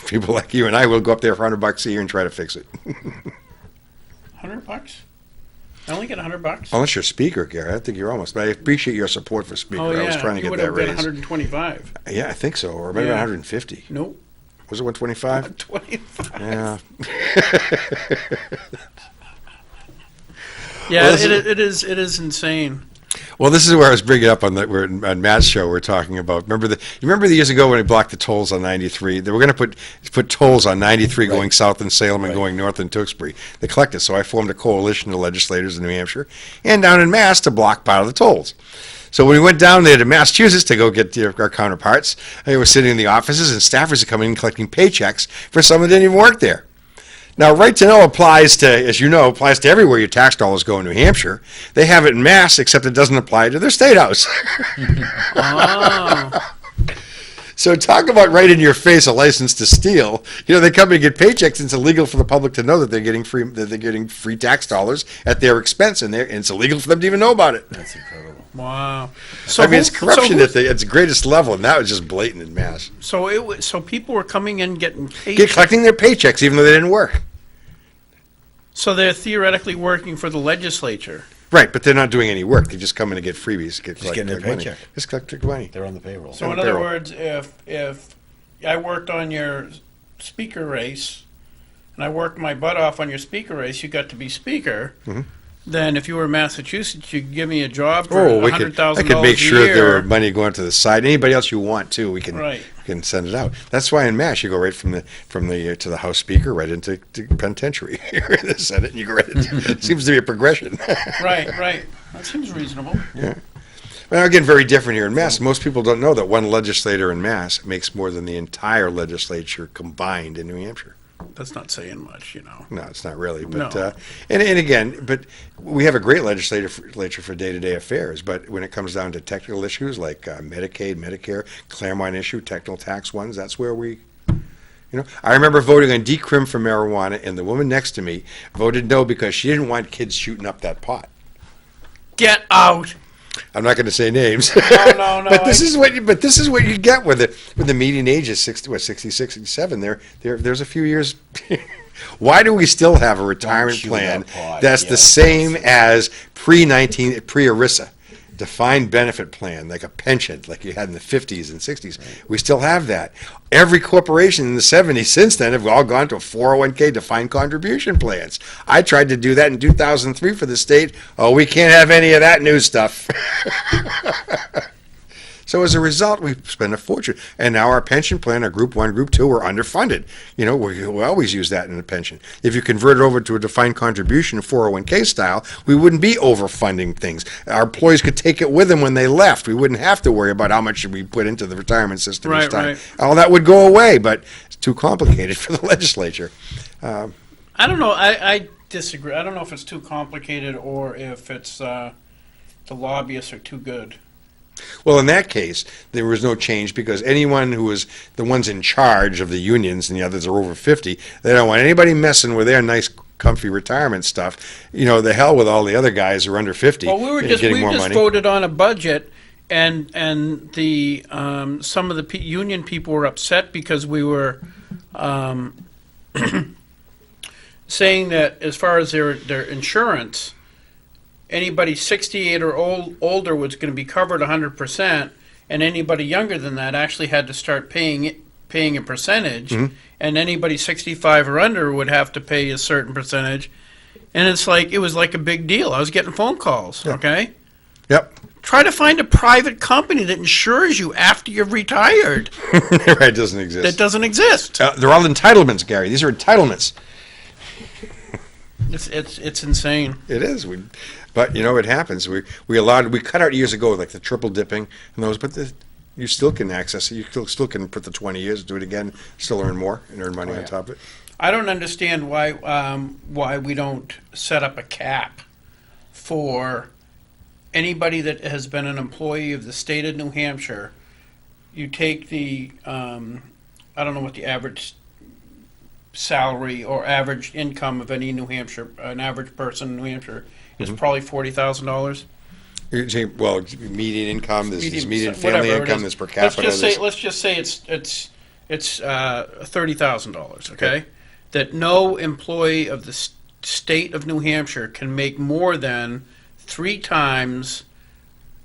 C: people like you and I will go up there for $100 a year and try to fix it.
A: $100? I only get $100.
C: Unless you're Speaker, Gary. I think you're almost. But I appreciate your support for Speaker.
A: Oh, yeah.
C: I was trying to get that
A: You would
C: raise.
A: have been 125.
C: Yeah, I think so. Or maybe
A: Yeah.
C: 150.
A: Nope.
C: Was it 125?
A: 125.
C: Yeah.
A: Yeah,
C: Well,
A: it is insane.
C: Well, this is where I was bringing up on Matt's show. We're talking about. Remember the years ago when we blocked the tolls on 93? They were going to put tolls on 93 going south in Salem and going north in Tewksbury. They collected, so I formed a coalition of legislators in New Hampshire and down in Mass to block part of the tolls. So when we went down there to Massachusetts to go get our counterparts, they were sitting in the offices and staffers are coming in collecting paychecks for someone that didn't even work there. Now, right to know applies to, as you know, applies to everywhere your tax dollars go in New Hampshire. They have it in Mass, except it doesn't apply to their state house.
A: Oh.
C: So talk about right in your face a license to steal. They come in and get paychecks, and it's illegal for the public to know that they're getting free tax dollars at their expense, and it's illegal for them to even know about it.
B: That's incredible.
A: Wow.
C: It's corruption at its greatest level, and that was just blatant in Mass.
A: So people were coming in getting paid.
C: Collecting their paychecks even though they didn't work.
A: So they're theoretically working for the legislature.
C: Right, but they're not doing any work. They just come in and get freebies.
B: Just getting their paycheck.
C: Just collect their money.
B: They're on the payroll.
A: So in other words, if I worked on your speaker race, and I worked my butt off on your speaker race, you got to be speaker.
C: Mm-hmm.
A: Then if you were in Massachusetts, you could give me a job for $100,000
C: I could make sure
A: a year.
C: there were money going to the side. Anybody else you want too, we can
A: Right.
C: can send it out. That's why in Mass you go right from the to the House Speaker right into penitentiary here in the Senate, and you go right into. It seems to be a progression.
A: Right. That seems reasonable.
C: Yeah. Well, again, very different here in Mass. Most people don't know that one legislator in Mass makes more than the entire legislature combined in New Hampshire.
A: That's not saying much,
C: No, it's not really. But
A: No.
C: and again, but we have a great legislature for day-to-day affairs. But when it comes down to technical issues like Medicaid, Medicare, Claremont issue, technical tax ones, that's where we. I remember voting on decrim for marijuana, and the woman next to me voted no because she didn't want kids shooting up that pot.
A: Get out.
C: I'm not going to say names.
A: No.
C: But this is what you get with it. With the median age is 66, 67. There's a few years. Why do we still have a retirement
B: chew
C: plan
B: that pod,
C: that's the
B: yes.
C: same as pre-ERISA? Defined benefit plan, like a pension, like you had in the 50s and 60s. We still have that. Every corporation in the 70s since then have all gone to 401k defined contribution plans. I tried to do that in 2003 for the state. Oh, we can't have any of that new stuff. So as a result, we spend a fortune. And now our pension plan, our Group 1, Group 2, we're underfunded. You know, we always use that in the pension. If you convert it over to a defined contribution 401k style, we wouldn't be overfunding things. Our employees could take it with them when they left. We wouldn't have to worry about how much we put into the retirement system each time.
A: Right.
C: All that would go away, but it's too complicated for the legislature.
A: I don't know. I disagree. I don't know if it's too complicated or if it's the lobbyists are too good.
C: Well, in that case, there was no change because anyone who was the ones in charge of the unions and the others are over 50, they don't want anybody messing with their nice, comfy retirement stuff. You know, the hell with all the other guys who are under 50
A: Well, we
C: getting more
A: just
C: money.
A: voted on a budget, and the some of the union people were upset because we were saying that as far as their insurance, anybody 68 or older was going to be covered 100%, and anybody younger than that actually had to start paying a percentage, and anybody 65 or under would have to pay a certain percentage. And it's like, it was like a big deal. I was getting phone calls, okay?
C: Yep.
A: Try to find a private company that insures you after you've retired.
C: Right, it doesn't exist.
A: That doesn't exist.
C: They're all entitlements, Gary. These are entitlements.
A: It's insane.
C: It is. But you know, it happens. We cut out years ago like the triple dipping and those, but you still can access it. You still can put the 20 years, do it again, still earn more and earn money on top of it.
A: I don't understand why we don't set up a cap for anybody that has been an employee of the state of New Hampshire. You take the I don't know what the average salary or average income of an average person in New Hampshire is probably $40,000.
C: You say, well, median income, there's median
A: whatever
C: family
A: it
C: income,
A: is.
C: there's per capita.
A: Let's just say it's $30,000. Okay, that no employee of the state of New Hampshire can make more than 3 times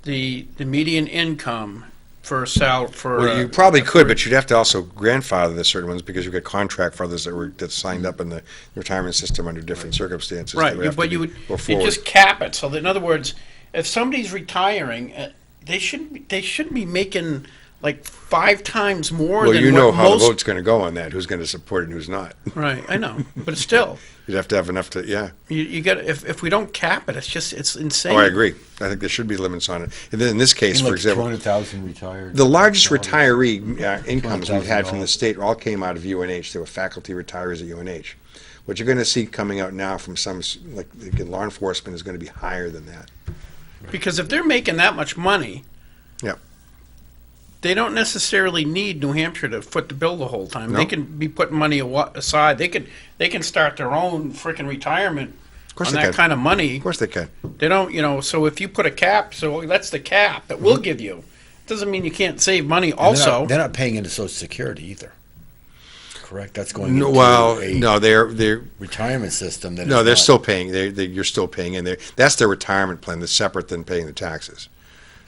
A: the median income for a salary.
C: Well, you probably could, but you'd have to also grandfather the certain ones because you've got contract fathers that signed up in the retirement system under different circumstances.
A: Right, but you just cap it. So that, in other words, if somebody's retiring, they shouldn't be making like 5 times more.
C: Well,
A: than
C: you know
A: what
C: how
A: most,
C: the vote's going to go on that. Who's going to support it and who's not?
A: Right, I know, but still,
C: You'd have to have enough to, yeah.
A: you got if we don't cap it, it's insane.
C: Oh, I agree. I think there should be limits on it. And then in this case, for example,
B: 200,000 retired.
C: the largest retiree incomes we've had from the
B: $20,000.
C: state all came out of UNH. They were faculty retirees at UNH. What you're going to see coming out now from some, like law enforcement, is going to be higher than that.
A: Because if they're making that much money,
C: Yep.
A: they don't necessarily need New Hampshire to foot the bill the whole time.
C: No.
A: They can be putting money aside. They can start their own freaking retirement
C: course
A: on
C: they
A: that
C: can.
A: kind of money.
C: Of course they can.
A: They don't, so if you put a cap, so that's the cap that we'll give you. Doesn't mean you can't save money
B: And
A: also.
B: they're not paying into Social Security either. Correct? That's going
C: No,
B: into
C: well,
B: a
C: no, they're
B: retirement system. That
C: no,
B: is
C: they're
B: not-
C: still paying. You're still paying in there. That's their retirement plan. That's separate than paying the taxes.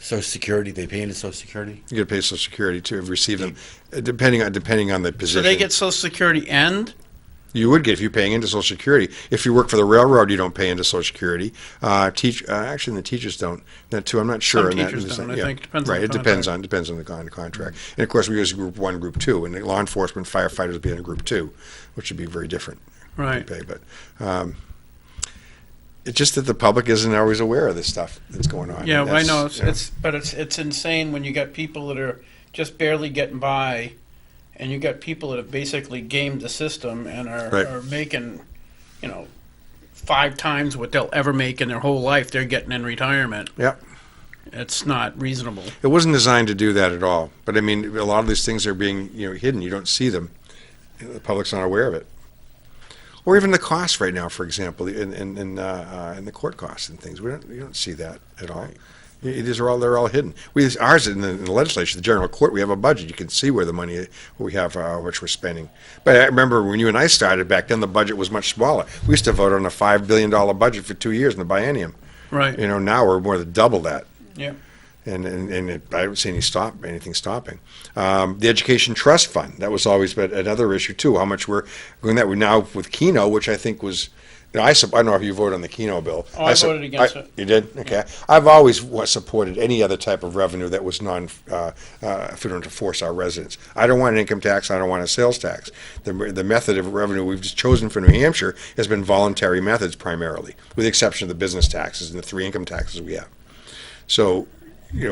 B: Social Security. They pay into Social Security.
C: You got to pay Social Security too if you receive them, depending on the
A: So
C: position.
A: they get Social Security and
C: You would get if you're paying into Social Security. If you work for the railroad, you don't pay into Social Security. Actually, the teachers don't. That too, I'm not sure.
A: Some
C: on that.
A: teachers don't, I
C: Yeah.
A: think. Depends on
C: Right,
A: the
C: it depends on the contract. And of course, we use Group 1, Group 2, and the law enforcement, firefighters would be in a Group 2, which would be very different.
A: right.
C: Pay, but it's just that the public isn't always aware of this stuff that's going on.
A: Yeah,
C: And
A: I know.
C: that's,
A: It's insane when you got people that are just barely getting by, and you got people that have basically gamed the system and
C: Right.
A: are making, 5 times what they'll ever make in their whole life. They're getting in retirement.
C: Yeah.
A: It's not reasonable.
C: It wasn't designed to do that at all. But I mean, a lot of these things are being hidden. You don't see them. The public's not aware of it. Or even the costs right now, for example, in the court costs and things. You don't see that at all. They're all hidden. Ours in the legislature, the general court, we have a budget. You can see where the money, what we have, which we're spending. But I remember when you and I started back then, the budget was much smaller. We used to vote on a $5 billion budget for 2 years in the biennium.
A: Right.
C: Now we're more than double that.
A: Yeah.
C: And I don't see anything stopping. The Education Trust Fund, that was always another issue too. How much we're going that. We're now with Keno, which I think was, I don't know if you voted on the Keno bill.
A: Oh, I voted against it.
C: You did? Okay. I've always supported any other type of revenue that was if we don't to force our residents. I don't want an income tax. I don't want a sales tax. The method of revenue we've just chosen for New Hampshire has been voluntary methods primarily, with the exception of the business taxes and the 3 income taxes we have. So,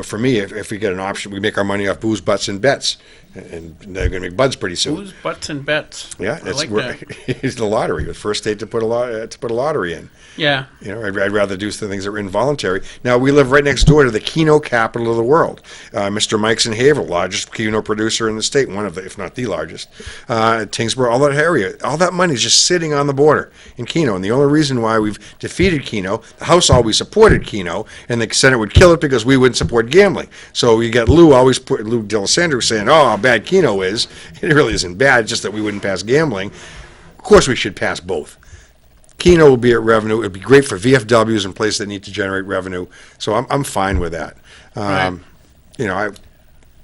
C: for me, if we get an option, we make our money off booze, butts, and bets, and they're going to make buds pretty soon.
A: Booze, butts, and bets.
C: Yeah,
A: I like that.
C: It's the lottery. The first state to put a lottery in.
A: Yeah.
C: I'd rather do some things that are involuntary. Now, we live right next door to the Keno capital of the world. Mr. Mike's in Haverhill, largest Keno producer in the state, one of the, if not the largest. Tingsboro, all that area, all that money is just sitting on the border in Keno. And the only reason why we've defeated Keno, the House always supported Keno, and the Senate would kill it because we wouldn't support gambling. So you got Lou D'Alessandro saying, "Oh, how bad Keno is." It really isn't bad, it's just that we wouldn't pass gambling. Of course, we should pass both. Keno will be at revenue. It'd be great for VFWs and places that need to generate revenue. So I'm fine with that.
A: Right.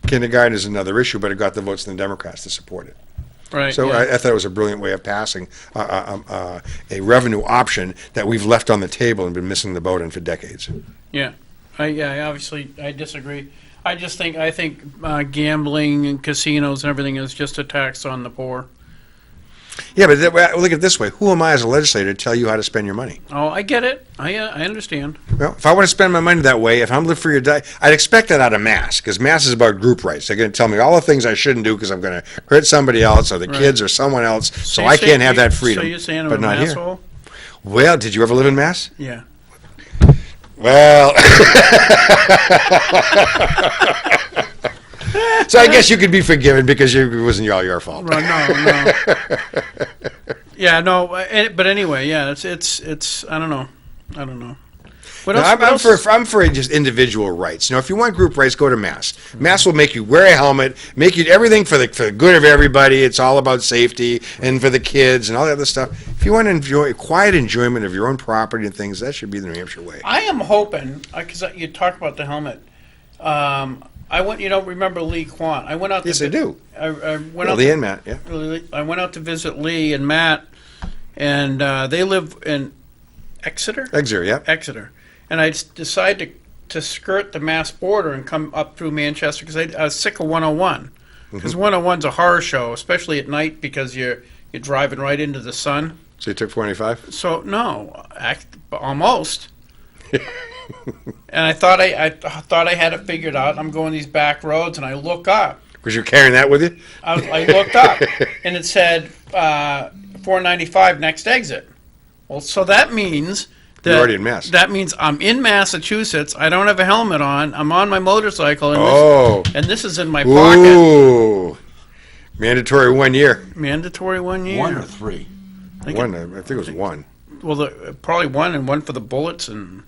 C: Kindergarten is another issue, but it got the votes from the Democrats to support it.
A: Right.
C: So
A: yeah.
C: I thought it was a brilliant way of passing a revenue option that we've left on the table and been missing the boat on for decades.
A: Yeah. Obviously, I disagree. I think gambling and casinos and everything is just a tax on the poor.
C: Yeah, but look at it this way. Who am I as a legislator to tell you how to spend your money?
A: Oh, I get it. I understand.
C: Well, if I want to spend my money that way, if I'm live for your day, I'd expect that out of Mass, because Mass is about group rights. They're going to tell me all the things I shouldn't do because I'm going to hurt somebody else or the kids or someone else, so I can't have that freedom.
A: So you're saying I'm
C: but
A: an
C: not here.
A: asshole?
C: Well, did you ever live in Mass?
A: Yeah.
C: Well, so I guess you could be forgiven because it wasn't all your fault.
A: No. Yeah, no. But anyway, yeah, it's. I don't know. What else?
C: I'm for just individual rights. If you want group rights, go to Mass. Mass will make you wear a helmet, make you everything for the good of everybody. It's all about safety and for the kids and all that other stuff. If you want to enjoy quiet enjoyment of your own property and things, that should be the New Hampshire way.
A: I am hoping, because you talk about the helmet. I went. You don't remember Lee Kwan? I went out.
C: Yes, I do.
A: I went out.
C: Lee and Matt. Yeah.
A: I went out to visit Lee and Matt, and they live in Exeter.
C: Yeah.
A: Exeter. And I decided to skirt the Mass border and come up through Manchester because I was sick of 101. Because 101's a horror show, especially at night because you're driving right into the sun.
C: So you took 25?
A: So no, almost. And I thought I had it figured out. I'm going these back roads, and I look up.
C: Was you carrying that with you?
A: I looked up, and it said 495 next exit. Well, so that means.
C: You're already in Mass.
A: That means I'm in Massachusetts. I don't have a helmet on. I'm on my motorcycle, and this is in my pocket.
C: Ooh. Mandatory 1 year.
A: Mandatory 1 year.
B: 1 or 3?
C: I think it was 1.
A: Well, probably 1 and 1 for the bullets and.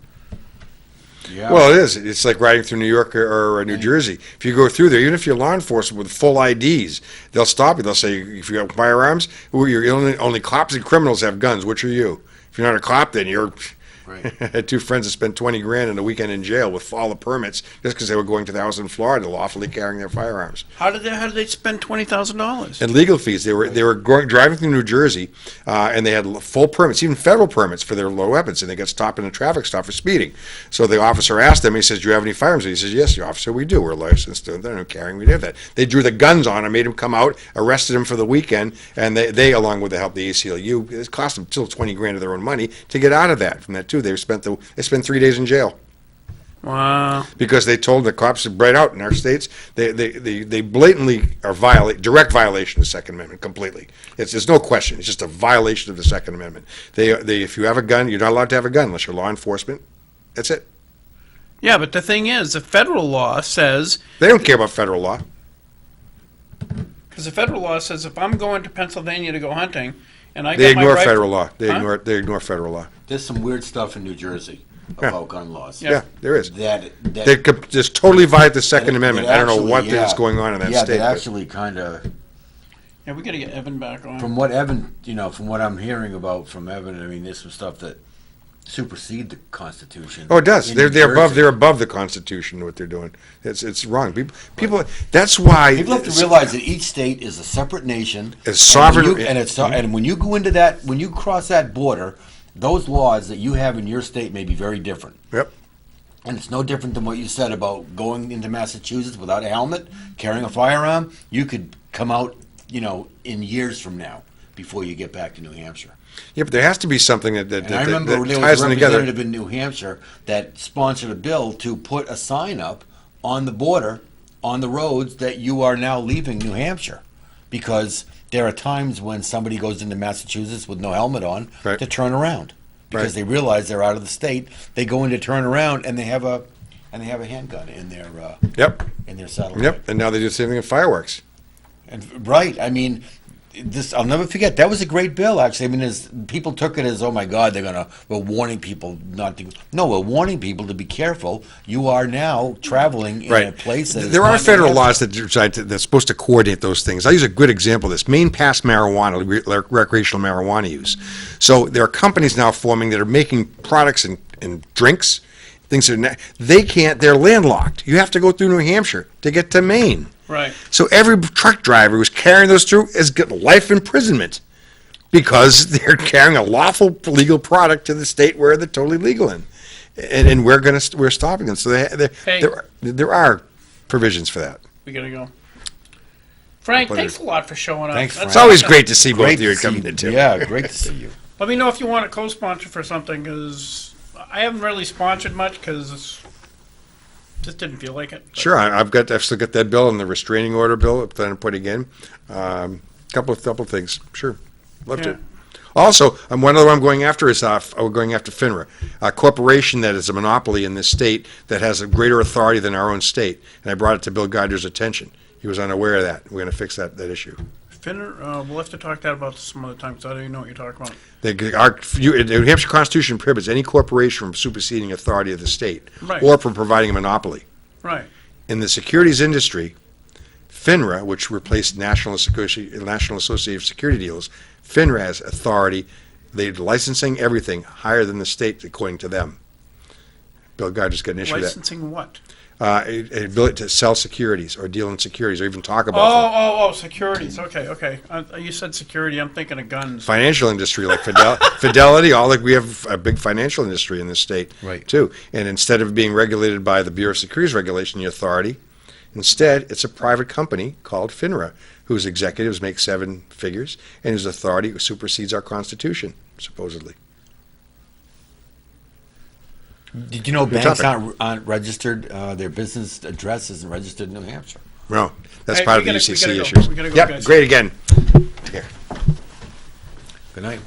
B: Yeah.
C: Well, it is. It's like riding through New York or New Jersey. If you go through there, even if you're law enforcement with full IDs, they'll stop you. They'll say, if you have firearms, you're only cops and criminals have guns. Which are you? If you're not a cop, then you're.
B: Right.
C: I had 2 friends that spent $20 grand in a weekend in jail with all the permits just because they were going to the house in Florida lawfully carrying their firearms.
A: How did they spend $20,000?
C: And legal fees. They were driving through New Jersey, and they had full permits, even federal permits for their low weapons, and they got stopped in a traffic stop for speeding. So the officer asked them. He says, "Do you have any firearms?" And he says, "Yes, officer, we do. We're licensed. They're not carrying. We have that." They drew the guns on him, made him come out, arrested him for the weekend, and they along with the help of the ACLU, it cost them still $20 grand of their own money to get out of that. From that too, they spent 3 days in jail.
A: Wow.
C: Because they told the cops right out in our states, they blatantly are direct violation of the Second Amendment completely. There's no question. It's just a violation of the Second Amendment. If you have a gun, you're not allowed to have a gun unless you're law enforcement. That's it.
A: Yeah, but the thing is, the federal law says.
C: They don't care about federal law.
A: Because the federal law says if I'm going to Pennsylvania to go hunting, and
C: They ignore federal law. They ignore federal law.
B: There's some weird stuff in New Jersey. of
C: Yeah.
B: how gun laws.
C: Yeah, there is.
B: That
C: They could just totally violate the Second Amendment. I don't know
B: actually,
C: what is going on in that
B: yeah,
C: state.
B: that
C: but-
B: actually kind of,
A: Yeah, we got to get Evan back on.
B: from what Evan, from what I'm hearing about from Evan, I mean, there's some stuff that supersede the Constitution.
C: Oh, it does.
B: in
C: They're
B: New
C: above.
B: Jersey.
C: They're above the Constitution. What they're doing, it's wrong. People. That's why
B: People have to realize that each state is a separate nation.
C: It's sovereign-
B: And when you go into that, when you cross that border, those laws that you have in your state may be very different.
C: Yep.
B: And it's no different than what you said about going into Massachusetts without a helmet, carrying a firearm. You could come out, in years from now before you get back to New Hampshire.
C: Yeah, but there has to be something that
B: And I remember
C: that
B: when there
C: ties
B: was a
C: them together.
B: representative in New Hampshire that sponsored a bill to put a sign up on the border, on the roads, that you are now leaving New Hampshire. Because there are times when somebody goes into Massachusetts with no helmet on
C: Right.
B: to turn around. Because
C: Right.
B: they realize they're out of the state. They go in to turn around and they have a handgun in their
C: Yep.
B: saddle.
C: Yep. And now they do the same thing with fireworks.
B: And right, I mean, this I'll never forget. That was a great bill, actually. I mean, people took it as, oh my God, we're warning people not to. No, we're warning people to be careful. You are now traveling in a
C: Right.
B: place that is
C: There are
B: not
C: federal
B: New
C: laws
B: Hampshire.
C: that's supposed to coordinate those things. I'll use a good example of this. Maine passed marijuana, recreational marijuana use. So there are companies now forming that are making products and drinks, things that they're landlocked. You have to go through New Hampshire to get to Maine.
A: Right.
C: So every truck driver who's carrying those through is getting life imprisonment because they're carrying a lawful legal product to the state where they're totally legal in, and we're stopping them. So
A: Hey.
C: there are provisions for that.
A: We got to go. Frank,
C: Pleasure.
A: thanks a lot for showing up.
B: Thanks,
A: That's
C: It's always
A: awesome.
C: great to see both
B: Great
C: of you
B: to see
C: coming
B: you.
C: in too.
B: Yeah, great to see you.
A: Let me know if you want a co-sponsor for something, because I haven't really sponsored much because just didn't feel like it. But
C: Sure, I've still got that bill and the restraining order bill that I'm putting in. Couple of things. Sure, love
A: Yeah.
C: to. Also, one other one I'm going after is we're going after FINRA, a corporation that is a monopoly in this state that has a greater authority than our own state. And I brought it to Bill Geider's attention. He was unaware of that. We're going to fix that issue.
A: we'll have to talk that about some other time, because I don't even know what you're talking about.
C: The New Hampshire Constitution prohibits any corporation from superseding authority of the state
A: Right.
C: or from providing a monopoly.
A: Right.
C: In the securities industry, FINRA, which replaced National Association of Security Dealers, FINRA has authority. They're licensing everything higher than the state, according to them. Bill Geiger's got an issue with that.
A: Licensing what?
C: Ability to sell securities or deal in securities or even talk about them.
A: Oh, securities. Okay. You said security. I'm thinking of guns.
C: Financial industry like Fidelity, we have a big financial industry in this state
B: Right.
C: too. And instead of being regulated by the Bureau of Securities Regulation, the authority, instead it's a private company called FINRA, whose executives make seven figures and whose authority supersedes our Constitution, supposedly.
B: Did you know
C: Good
B: banks
C: topic.
B: aren't registered? Their business address isn't registered in New Hampshire.
C: No, that's
A: Hey,
C: part
A: we
C: of the
A: gotta- we
C: UCC
A: gotta go.
C: issues.
A: We gotta go,
C: Yep,
A: guys.
C: great again. Take care.
B: Good night.